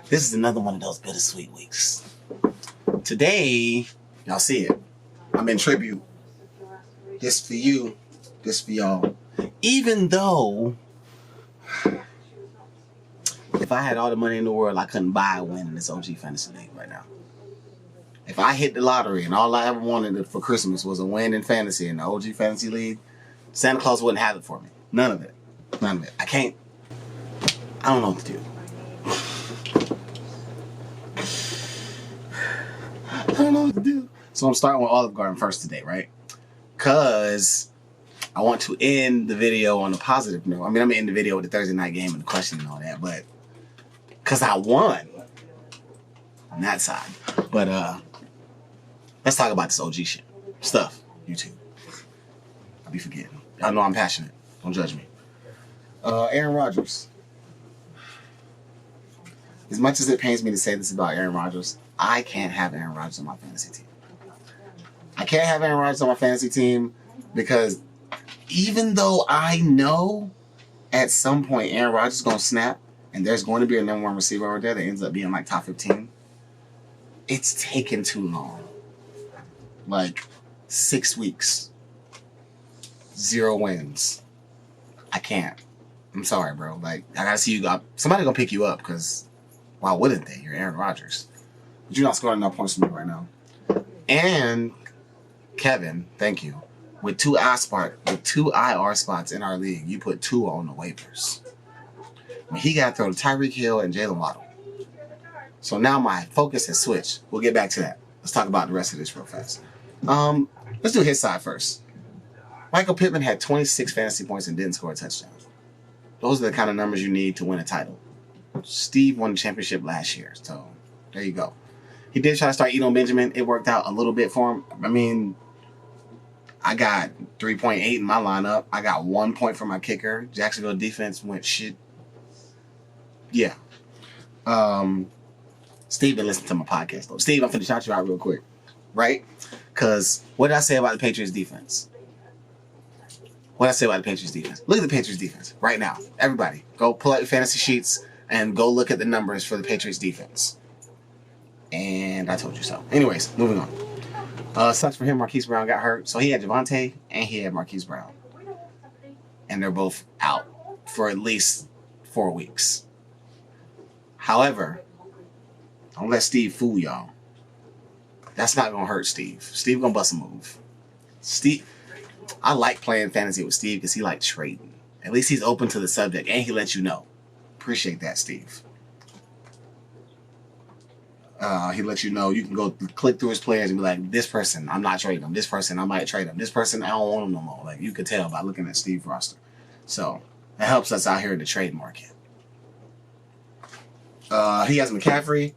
This is another one of those bittersweet weeks. Today, y'all see it. I'm in tribute. This for you, this for y'all. Even though, if I had all the money in the world, I couldn't buy a win in this OG Fantasy League right now. If I hit the lottery and all I ever wanted for Christmas was a win in fantasy in the OG Fantasy League, Santa Claus wouldn't have it for me. None of it. None of it. I can't. I don't know what to do. I don't know what to do. So I'm starting with Olive Garden first today, right? Because I want to end the video on a positive note. I mean, I'm going to end the video with the Thursday night game and the question and all that, but because I won on that side. But let's talk about this OG shit. Stuff, YouTube. I'll be forgetting. Y'all know I'm passionate. Don't judge me. Aaron Rodgers. As much as it pains me to say this about Aaron Rodgers, I can't have Aaron Rodgers on my fantasy team. I can't have Aaron Rodgers on my fantasy team because even though I know at some point Aaron Rodgers is going to snap and there's going to be a number one receiver over there that ends up being like top 15, it's taken too long. Like 6 weeks. 0 wins. I can't. I'm sorry, bro. Like, I gotta see you go. Somebody gonna pick you up because why wouldn't they? You're Aaron Rodgers. But you're not scoring enough points for me right now. And Kevin, thank you. With two IR spots in our league, you put 2 on the waivers. When he got to throw to Tyreek Hill and Jalen Waddle. So now my focus has switched. We'll get back to that. Let's talk about the rest of this real fast. Let's do his side first. Michael Pittman had 26 fantasy points and didn't score a touchdown. Those are the kind of numbers you need to win a title. Steve won the championship last year, so there you go. He did try to start Eno Benjamin. It worked out a little bit for him. I mean, I got 3.8 in my lineup. I got 1 point for my kicker. Jacksonville defense went shit. Yeah. Steve been listening to my podcast, though. Steve, I'm finna shout you out real quick, right? Because what did I say about the Patriots defense? What did I say about the Patriots defense? Look at the Patriots defense right now. Everybody, go pull out your fantasy sheets and go look at the numbers for the Patriots defense. And I told you so. Anyways, moving on. Sucks for him. Marquise Brown got hurt. So he had Javonte and he had Marquise Brown. And they're both out for at least 4 weeks. However, don't let Steve fool y'all. That's not going to hurt Steve. Steve going to bust a move. I like playing fantasy with Steve because he like trading. At least he's open to the subject and he lets you know. Appreciate that, Steve. He lets you know. You can go click through his players and be like, this person, I'm not trading him. This person, I might trade him. This person, I don't want him no more. Like, you could tell by looking at Steve's roster. So, that helps us out here in the trade market. He has McCaffrey.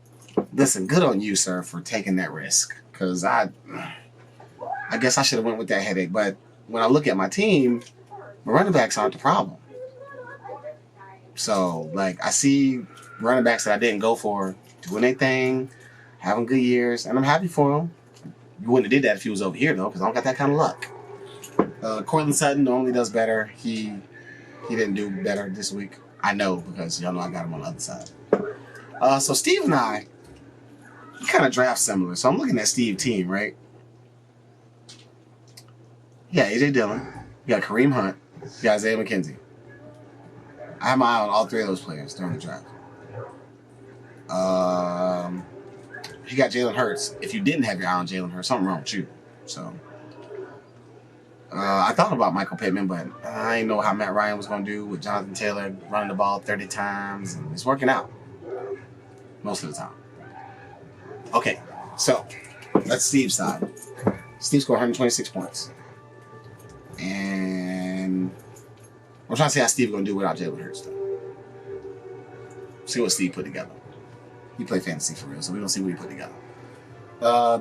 Listen, good on you, sir, for taking that risk. Because I guess I should have went with that headache. But when I look at my team, my running backs aren't the problem. So, like, I see running backs that I didn't go for doing their thing, having good years, and I'm happy for them. You wouldn't have did that if he was over here, though, because I don't got that kind of luck. Cortland Sutton normally does better. He didn't do better this week. I know, because y'all know I got him on the other side. So Steve and I, we kind of draft similar. So I'm looking at Steve's team, right? Yeah, AJ Dillon. You got Kareem Hunt. You got Isaiah McKenzie. I have my eye on all 3 of those players during the draft. You got Jalen Hurts. If you didn't have your eye on Jalen Hurts, something wrong with you. So, I thought about Michael Pittman, but I didn't know how Matt Ryan was going to do with Jonathan Taylor running the ball 30 times. And it's working out. Most of the time. Okay, so that's Steve's side. Steve scored 126 points. And I'm trying to see how Steve's going to do without Jalen Hurts, though. See what Steve put together. He played fantasy for real, so we're going to see what he put together.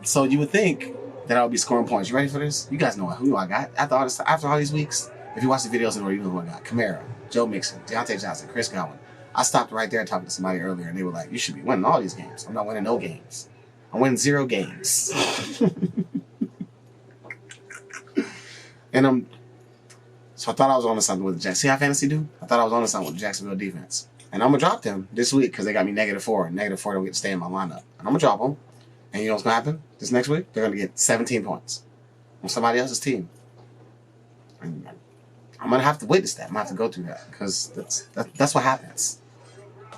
So you would think that I would be scoring points. You ready for this? You guys know who I got. After all these weeks, if you watch the videos in order, you know who I got. Kamara, Joe Mixon, Deontay Johnson, Chris Godwin. I stopped right there talking to somebody earlier, and they were like, you should be winning all these games. I'm not winning no games. I'm winning 0 games. And so I thought I was on to something with the Jacksonville. See how fantasy do? I thought I was on to something with the Jacksonville defense. And I'm going to drop them this week because they got me -4. -4 don't get to stay in my lineup. And I'm going to drop them. And you know what's going to happen this next week? They're going to get 17 points on somebody else's team. And I'm going to have to witness that. I'm going to have to go through that because that's what happens.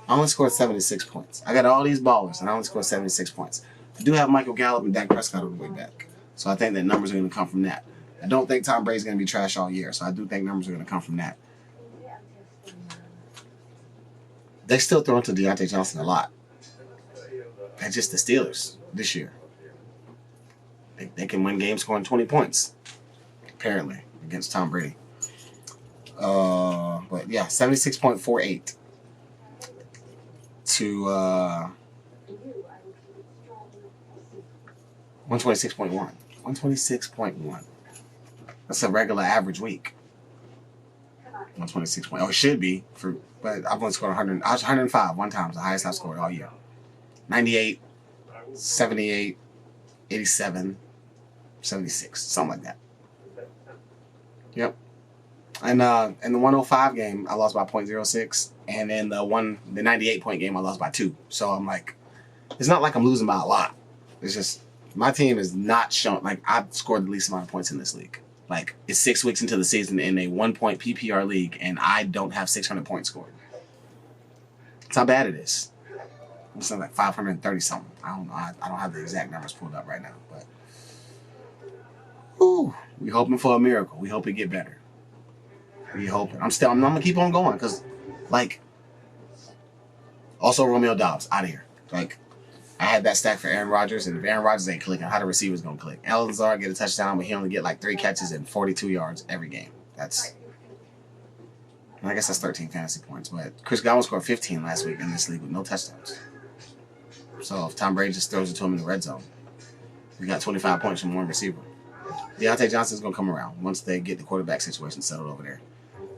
I only scored 76 points. I got all these ballers, and I only scored 76 points. I do have Michael Gallup and Dak Prescott on the way back. So I think that numbers are going to come from that. I don't think Tom Brady's going to be trash all year, so I do think numbers are going to come from that. They still throw into Deontay Johnson a lot. That's just the Steelers this year. They can win games scoring 20 points, apparently, against Tom Brady. But yeah, 76.48 to 126.1. 126.1. That's a regular average week. 126. Oh, it should be but I've only scored 100. I was 105 one time. It's the highest I've scored all year. 98, 78, 87, 76, something like that. Yep. And in the 105 game, I lost by 0.06, and in the 98 point game, I lost by 2. So I'm like, it's not like I'm losing by a lot. It's just my team is not showing. Like, I've scored the least amount of points in this league. Like, it's 6 weeks into the season in a 1-point PPR league, and I don't have 600 points scored. That's how bad it is. It's like 530 something. I don't know. I don't have the exact numbers pulled up right now, but we hoping for a miracle. We hope it get better. We hoping. I'm gonna keep on going because, like, also Romeo Dobbs out of here. Like, I had that stack for Aaron Rodgers, and if Aaron Rodgers ain't clicking, how the receiver's gonna click? Alan Lazard get a touchdown, but he only get like 3 catches and 42 yards every game. I guess that's 13 fantasy points. But Chris Godwin scored 15 last week in this league with no touchdowns. So if Tom Brady just throws it to him in the red zone, we got 25 points from one receiver. Deontay Johnson's gonna come around once they get the quarterback situation settled over there.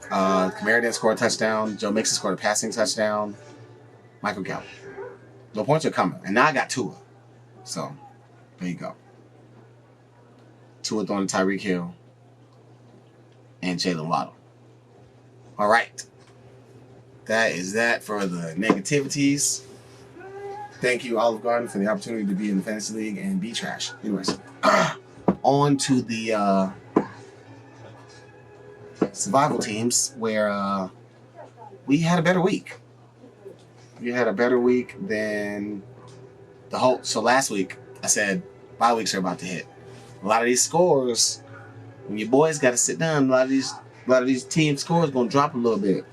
Kamara didn't score a touchdown. Joe Mixon scored a passing touchdown. Michael Gallup. The points are coming. And now I got Tua. So, there you go. Tua throwing to Tyreek Hill and Jalen Waddle. All right. That is that for the negativities. Thank you, Olive Garden, for the opportunity to be in the Fantasy League and be trash. Anyways, on to the survival teams where we had a better week. We had a better week than the whole. So last week, I said bye weeks are about to hit. A lot of these scores, when your boys got to sit down, a lot of these team scores going to drop a little bit.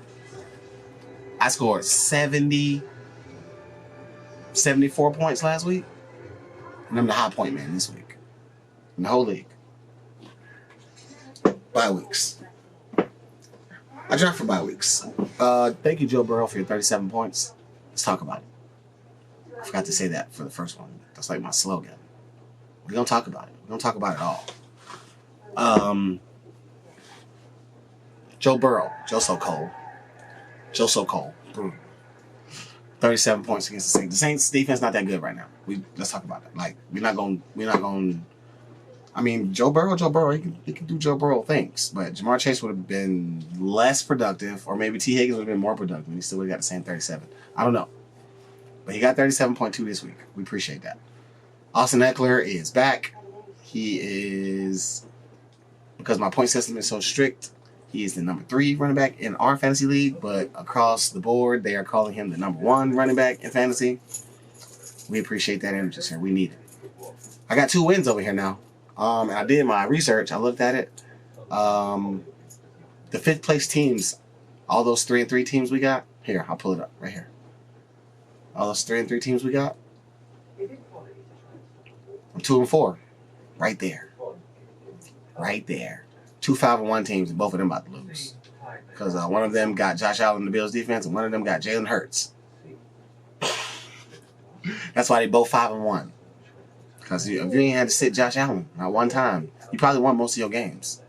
I scored 74 points last week, and I'm the high point man this week in the whole league. Bye weeks. I draft for bye weeks. Thank you, Joe Burrow, for your 37 points. Let's talk about it. I forgot to say that for the first one. That's like my slogan. We're going to talk about it. We're going to talk about it all. Joe Burrow. Joe so cold. Boom. 37 points against the Saints. The Saints defense not that good right now. Let's talk about it. Like, we're not going. I mean, Joe Burrow, he can do Joe Burrow things, but Jamar Chase would have been less productive, or maybe T. Higgins would have been more productive, and he still would have got the same 37. I don't know. But he got 37.2 this week. We appreciate that. Austin Eckler is back. He is, because my point system is so strict, he is the number 3 running back in our fantasy league, but across the board, they are calling him the number 1 running back in fantasy. We appreciate that energy, sir. We need it. I got 2 wins over here now. And I did my research. I looked at it. The 5th place teams, all those 3-3 teams we got. Here, I'll pull it up right here. All those 3-3 teams we got. I'm 2-4. Right there. 2 5-1 teams, and both of them about to lose. Because one of them got Josh Allen in the Bills defense, and one of them got Jalen Hurts. That's why they both 5-1. Because if you ain't had to sit Josh Allen not one time, you probably won most of your games.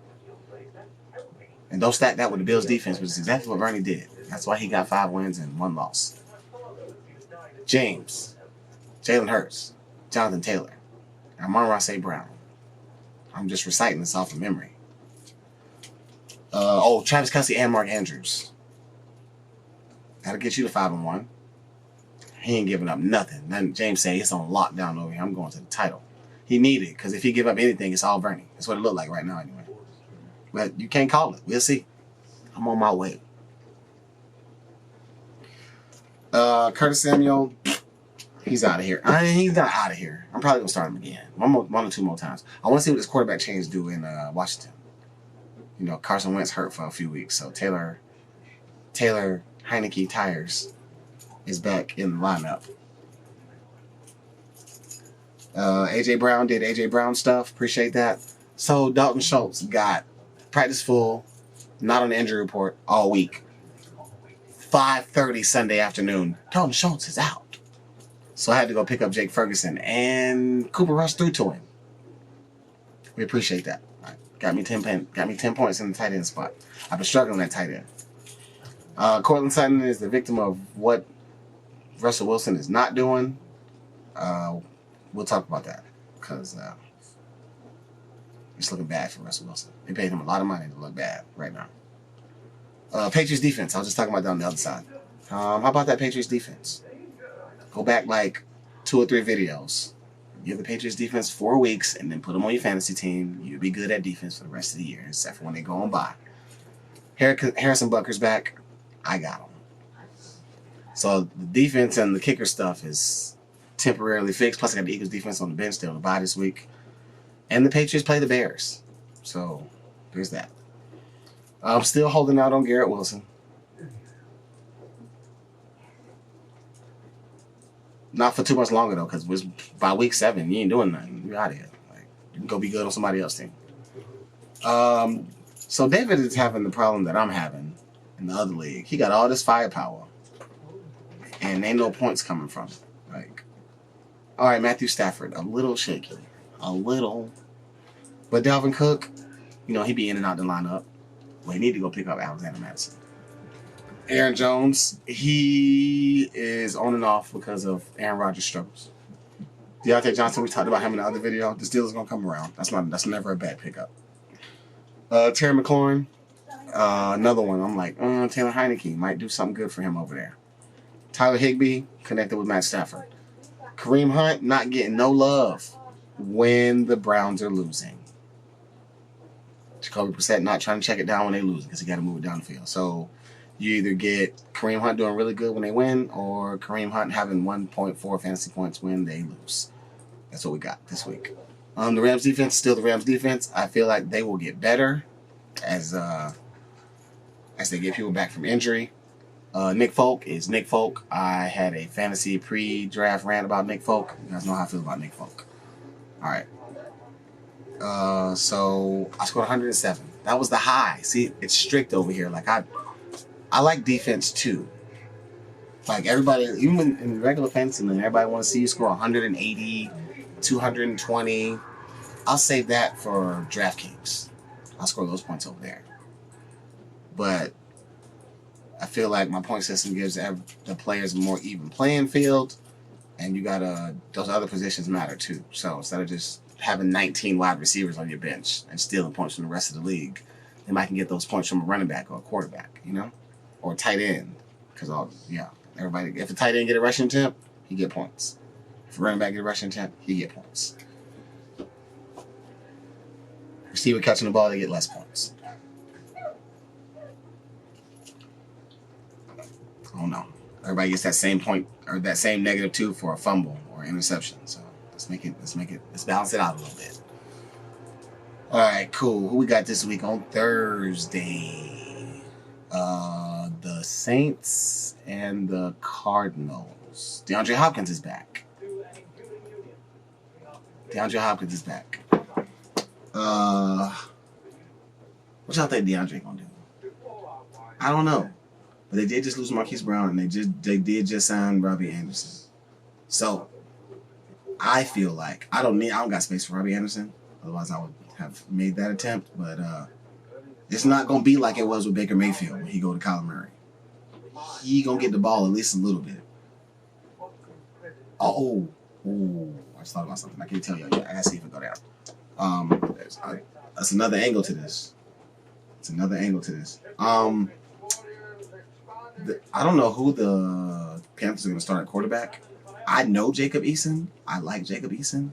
And don't stack that with the Bills defense, which is exactly what Bernie did. That's why he got 5 wins and 1 loss. James, Jalen Hurts, Jonathan Taylor, and Amon-Ra St. Brown. I'm just reciting this off of memory. Travis Kelce and Mark Andrews. That'll get you to 5-1. He ain't giving up nothing. Then James say it's on lockdown over here. I'm going to the title. He needed it, because if he give up anything, it's all Bernie. That's what it looked like right now anyway. But you can't call it. We'll see. I'm on my way. Curtis Samuel, he's out of here. He's not out of here. I'm probably going to start him again. One or two more times. I want to see what this quarterback change do in Washington. You know, Carson Wentz hurt for a few weeks, so Taylor Heineke Tires is back in the lineup. AJ Brown did AJ Brown stuff. Appreciate that. So Dalton Schultz got practice full, not on the injury report all week. 5:30 Sunday afternoon. Dalton Schultz is out. So I had to go pick up Jake Ferguson, and Cooper Rush threw to him. We appreciate that. Got me 10 points in the tight end spot. I've been struggling at tight end. Cortland Sutton is the victim of what Russell Wilson is not doing. We'll talk about that, because it's looking bad for Russell Wilson. They paid him a lot of money to look bad right now. Patriots defense. I was just talking about that on the other side. How about that Patriots defense? Go back like 2 or 3 videos. Give the Patriots defense 4 weeks and then put them on your fantasy team. You'll be good at defense for the rest of the year, except for when they go on by. Harrison Butker's back. I got him. So the defense and the kicker stuff is temporarily fixed. Plus, I got the Eagles defense on the bench. They're on the bye this week. And the Patriots play the Bears. So there's that. I'm still holding out on Garrett Wilson. Not for too much longer, though, because by week 7, you ain't doing nothing. You're out of here. Like, you can go be good on somebody else's team. So David is having the problem that I'm having in the other league. He got all this firepower, and ain't no points coming from it. Like, all right, Matthew Stafford, a little shaky. A little. But Dalvin Cook, you know, he be in and out the lineup. Well, he need to go pick up Alexander Madison. Aaron Jones, he is on and off because of Aaron Rodgers' struggles. Deontay Johnson, we talked about him in the other video. The Steelers gonna come around. That's never a bad pickup. Terry McLaurin, another one. I'm like, Taylor Heineke might do something good for him over there. Tyler Higbee connected with Matt Stafford. Kareem Hunt not getting no love when the Browns are losing. Jacoby Brissett not trying to check it down when they lose because he got to move it down the field. So you either get Kareem Hunt doing really good when they win, or Kareem Hunt having 1.4 fantasy points when they lose. That's what we got this week. The Rams defense, still the Rams defense. I feel like they will get better as they get people back from injury. Nick Folk is Nick Folk. I had a fantasy pre-draft rant about Nick Folk. You guys know how I feel about Nick Folk. All right. So I scored 107. That was the high. See, it's strict over here. Like I like defense too. Like everybody, even in regular fantasy, everybody want to see you score 180, 220. I'll save that for DraftKings. I'll score those points over there. But I feel like my point system gives the players a more even playing field, and you gotta, those other positions matter too. So instead of just having 19 wide receivers on your bench and stealing points from the rest of the league, they might can get those points from a running back or a quarterback, you know, or a tight end. Because everybody, if a tight end get a rushing attempt, he get points. If a running back get a rushing attempt, he get points. Receiver catching the ball, they get less points. Oh no. Everybody gets that same point or that same -2 for a fumble or interception. So let's balance it out a little bit. All right, cool. Who we got this week on Thursday? The Saints and the Cardinals. DeAndre Hopkins is back. What y'all think DeAndre gonna do? I don't know. But they did just lose Marquise Brown, and they did just sign Robbie Anderson. So I feel like I don't got space for Robbie Anderson. Otherwise, I would have made that attempt. But it's not gonna be like it was with Baker Mayfield when he go to Kyler Murray. He gonna get the ball at least a little bit. Oh, I just thought about something. I can't tell you yet. I gotta see if it go down. That's another angle to this. I don't know who the Panthers are going to start at quarterback. I know Jacob Eason. I like Jacob Eason.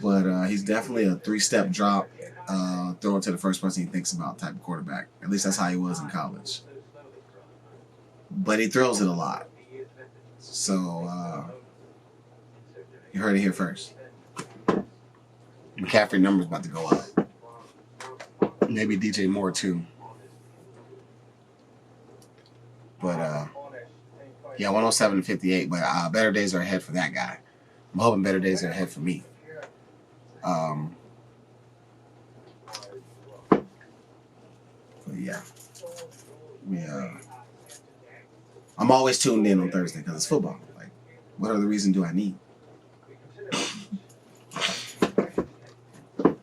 But he's definitely a three-step drop, throw it to the first person he thinks about type of quarterback. At least that's how he was in college. But he throws it a lot. So you heard it here first. McCaffrey numbers about to go up. Maybe DJ Moore too. But yeah, 107-58. But better days are ahead for that guy. I'm hoping better days are ahead for me. But yeah, I'm always tuned in on Thursday because it's football. Like, what other reason do I need?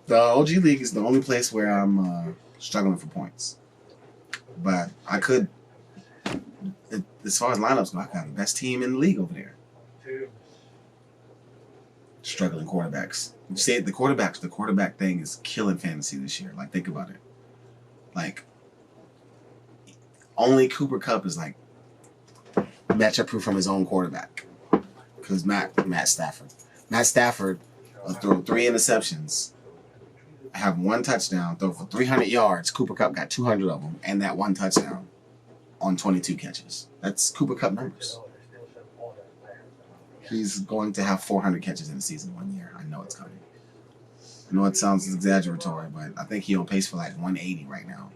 The OG League is the only place where I'm struggling for points. But I could, as far as lineups go, I got the best team in the league over there. Struggling quarterbacks. You see it, the quarterback thing is killing fantasy this year. Like, think about it. Like, only Cooper Kupp is like matchup proof from his own quarterback. Because Matt Stafford will throw 3 interceptions, have 1 touchdown, throw for 300 yards. Cooper Kupp got 200 of them, and that 1 touchdown on 22 catches. That's Cooper Kupp numbers. He's going to have 400 catches in a season 1 year. I know it's coming. I know it sounds exaggeratory, but I think he's on pace for like 180 right now.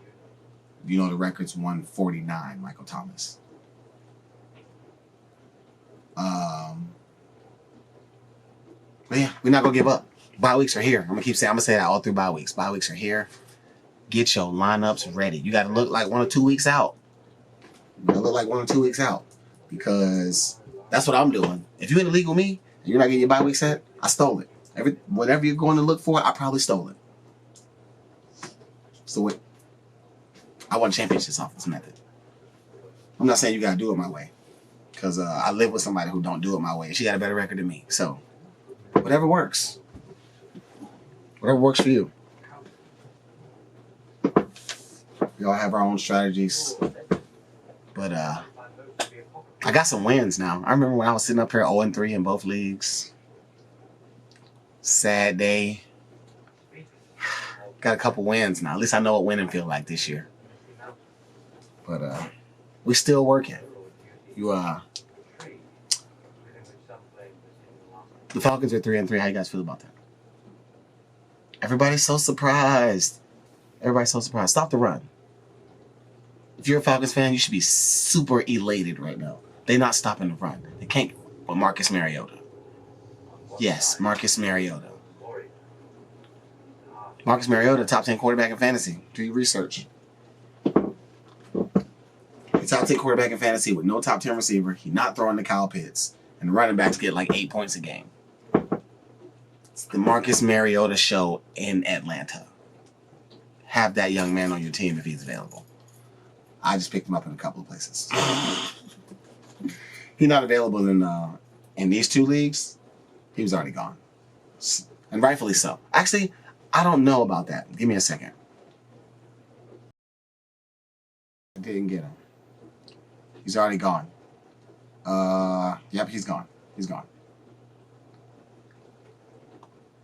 You know the record's 149, Michael Thomas. But yeah, we're not going to give up. Bye weeks are here. I'm going to say that all through bye weeks. Bye weeks are here. Get your lineups ready. You got to look like 1 or 2 weeks out. You got to look like 1 or 2 weeks out. Because that's what I'm doing. If you're in the league with me and you're not getting your bye week set, I stole it. Whatever you're going to look for, I probably stole it. So I won championships off this method. I'm not saying you got to do it my way. Because I live with somebody who don't do it my way. She got a better record than me. So, whatever works. Whatever works for you. We all have our own strategies. But I got some wins now. I remember when I was sitting up here 0-3 in both leagues. Sad day. Got a couple wins now. At least I know what winning feel like this year. But we still working. The Falcons are 3-3. How you guys feel about that? Everybody's so surprised. Stop the run. If you're a Falcons fan, you should be super elated right now. They're not stopping the run. They can't with Marcus Mariota. Yes, Marcus Mariota. Marcus Mariota, top 10 quarterback in fantasy. Do your research. Top 10 quarterback in fantasy with no top 10 receiver. He's not throwing to Kyle Pitts. And the running backs get like 8 points a game. It's the Marcus Mariota show in Atlanta. Have that young man on your team if he's available. I just picked him up in a couple of places. He's not available in these 2 leagues. He was already gone. And rightfully so. Actually, I don't know about that. Give me a second. I didn't get him. He's already gone. Yep, he's gone. He's gone.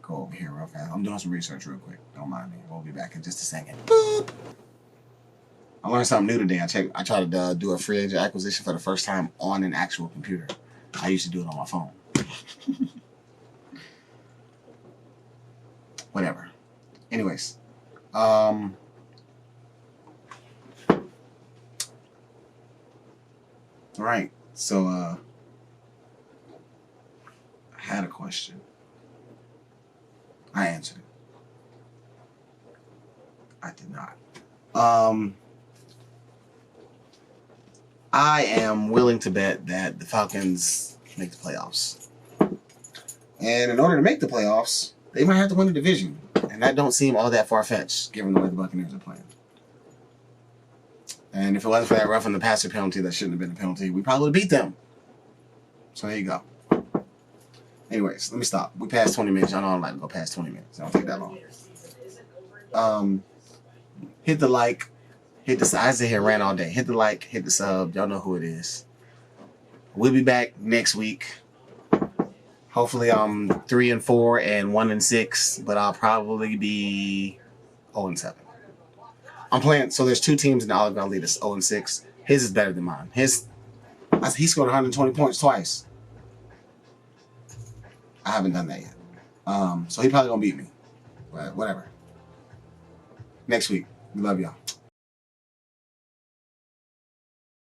Go over here real fast. I'm doing some research real quick. Don't mind me. We'll be back in just a second. Boop. I learned something new today. I tried to do a free agent acquisition for the first time on an actual computer. I used to do it on my phone. Whatever. Anyways. All right. So, I had a question. I answered it. I did not. I am willing to bet that the Falcons make the playoffs. And in order to make the playoffs, they might have to win the division. And that don't seem all that far-fetched, given the way the Buccaneers are playing. And if it wasn't for that roughing the passer penalty that shouldn't have been a penalty, we probably would have beat them. So there you go. Anyways, let me stop. We passed 20 minutes. Y'all know I don't like to go past 20 minutes. It don't take that long. Hit the like, Hit the I sit here and ran all day. Hit the like, hit the sub. Y'all know who it is. We'll be back next week. Hopefully I'm 3-4 and 1-6, but I'll probably be 0-7. I'm playing. So there's 2 teams in the Olive Garden League that's 0-6. His is better than mine. He scored 120 points twice. I haven't done that yet. So he probably gonna beat me. But whatever. Next week. We love y'all.